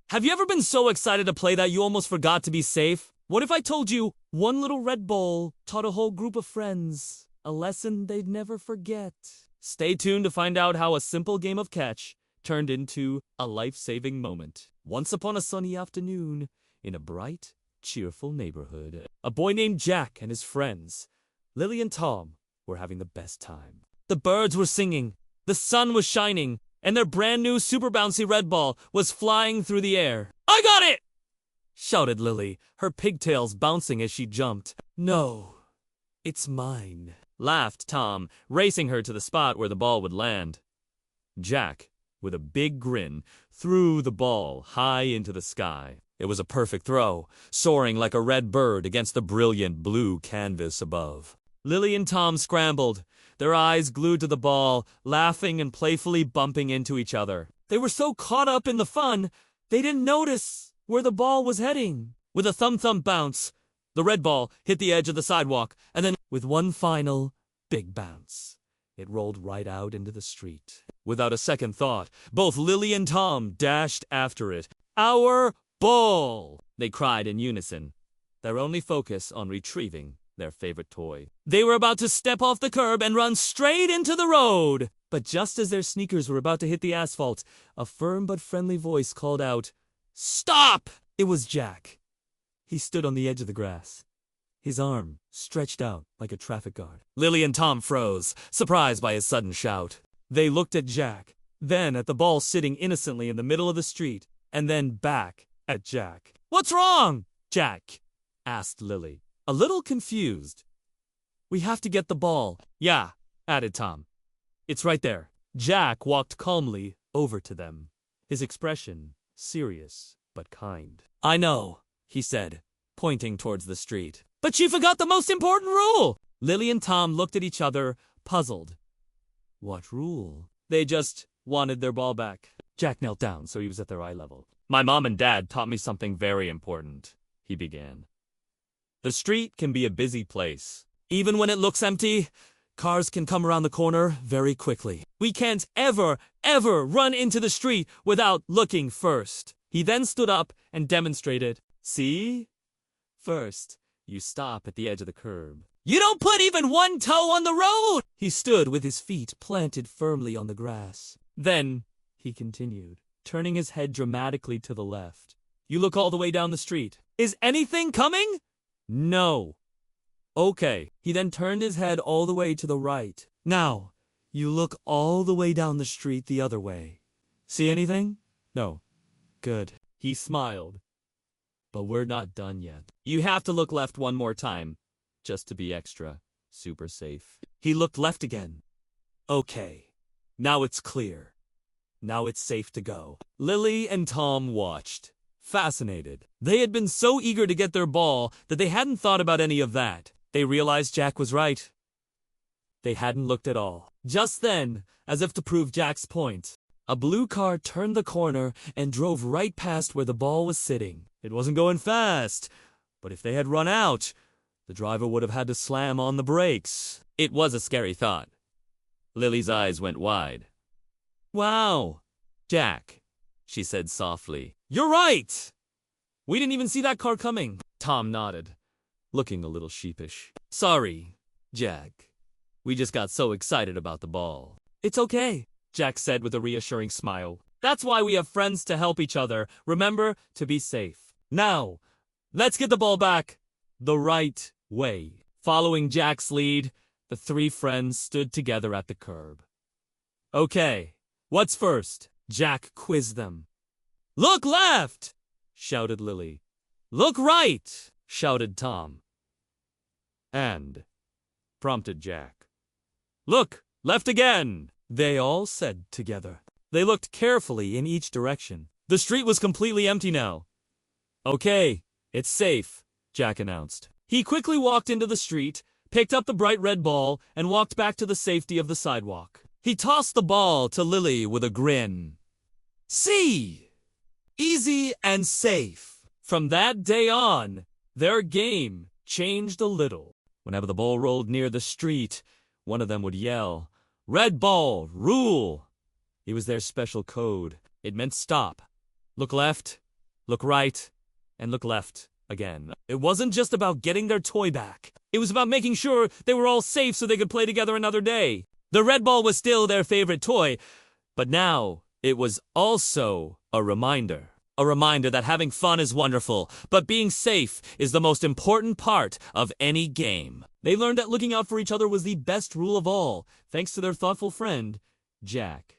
Have you ever been so excited to play that you almost forgot to be safe? What if I told you one little red ball taught a whole group of friends a lesson they'd never forget? Stay tuned to find out how a simple game of catch turned into a life-saving moment. Once upon a sunny afternoon, in a bright, cheerful neighborhood, a boy named Jack and his friends, Lily and Tom, were having the best time. The birds were singing, the sun was shining, and their brand new super bouncy red ball was flying through the air. "I got it!" shouted Lily, her pigtails bouncing as she jumped. "No, it's mine," laughed Tom, racing her to the spot where the ball would land. Jack, with a big grin, threw the ball high into the sky. It was a perfect throw, soaring like a red bird against the brilliant blue canvas above. Lily and Tom scrambled, their eyes glued to the ball, laughing and playfully bumping into each other. They were so caught up in the fun, they didn't notice where the ball was heading. With a thump-thump bounce, the red ball hit the edge of the sidewalk, and then, with one final big bounce, it rolled right out into the street. Without a second thought, both Lily and Tom dashed after it. "Our ball!" they cried in unison, their only focus on retrieving their favorite toy. They were about to step off the curb and run straight into the road. But just as their sneakers were about to hit the asphalt, a firm but friendly voice called out, "Stop!" It was Jack. He stood on the edge of the grass, his arm stretched out like a traffic guard. Lily and Tom froze, surprised by his sudden shout. They looked at Jack, then at the ball sitting innocently in the middle of the street, and then back at Jack. "What's wrong?" Jack asked Lily, a little confused. "We have to get the ball." "Yeah," added Tom. "It's right there." Jack walked calmly over to them, his expression serious but kind. "I know," he said, pointing towards the street. "But you forgot the most important rule!" Lily and Tom looked at each other, puzzled. What rule? They just wanted their ball back. Jack knelt down so he was at their eye level. "My mom and dad taught me something very important," he began. "The street can be a busy place. Even when it looks empty, cars can come around the corner very quickly. We can't ever run into the street without looking first." He then stood up and demonstrated. "See? First, you stop at the edge of the curb. You don't put even one toe on the road!" He stood with his feet planted firmly on the grass. "Then," he continued, turning his head dramatically to the left, "you look all the way down the street. Is anything coming? No. Okay." He then turned his head all the way to the right. "Now, you look all the way down the street the other way. See anything? No. Good." He smiled. "But we're not done yet. You have to look left one more time, just to be extra, super safe." He looked left again. "Okay. Now it's clear. Now it's safe to go." Lily and Tom watched, fascinated. They had been so eager to get their ball that they hadn't thought about any of that. They realized Jack was right. They hadn't looked at all. Just then, as if to prove Jack's point, a blue car turned the corner and drove right past where the ball was sitting. It wasn't going fast, but if they had run out, the driver would have had to slam on the brakes. It was a scary thought. Lily's eyes went wide. "Wow, Jack," she said softly. "You're right! We didn't even see that car coming." Tom nodded, looking a little sheepish. "Sorry, Jack. We just got so excited about the ball." "It's okay," Jack said with a reassuring smile. "That's why we have friends to help each other. Remember to be safe. Now, let's get the ball back the right way." Following Jack's lead, the three friends stood together at the curb. "Okay, what's first?" Jack quizzed them. "Look left!" shouted Lily. "Look right!" shouted Tom. "And," prompted Jack. "Look left again!" they all said together. They looked carefully in each direction. The street was completely empty now. "Okay, it's safe," Jack announced. He quickly walked into the street, picked up the bright red ball, and walked back to the safety of the sidewalk. He tossed the ball to Lily with a grin. "See? Easy and safe." From that day on, their game changed a little. Whenever the ball rolled near the street, one of them would yell, "Red ball, rule!" It was their special code. It meant stop, look left, look right, and look left again. It wasn't just about getting their toy back. It was about making sure they were all safe so they could play together another day. The red ball was still their favorite toy, but now it was also a reminder. A reminder that having fun is wonderful, but being safe is the most important part of any game. They learned that looking out for each other was the best rule of all, thanks to their thoughtful friend, Jack.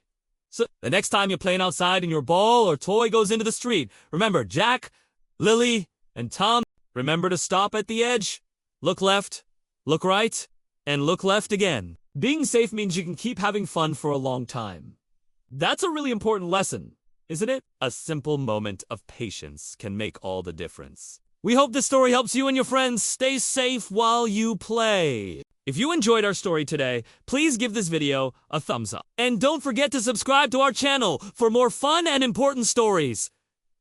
So, the next time you're playing outside and your ball or toy goes into the street, remember Jack, Lily, and Tom, remember to stop at the edge, look left, look right, and look left again. Being safe means you can keep having fun for a long time. That's a really important lesson, isn't it? A simple moment of patience can make all the difference. We hope this story helps you and your friends stay safe while you play. If you enjoyed our story today, please give this video a thumbs up. And don't forget to subscribe to our channel for more fun and important stories.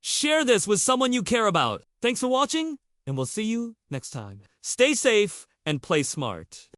Share this with someone you care about. Thanks for watching, and we'll see you next time. Stay safe and play smart.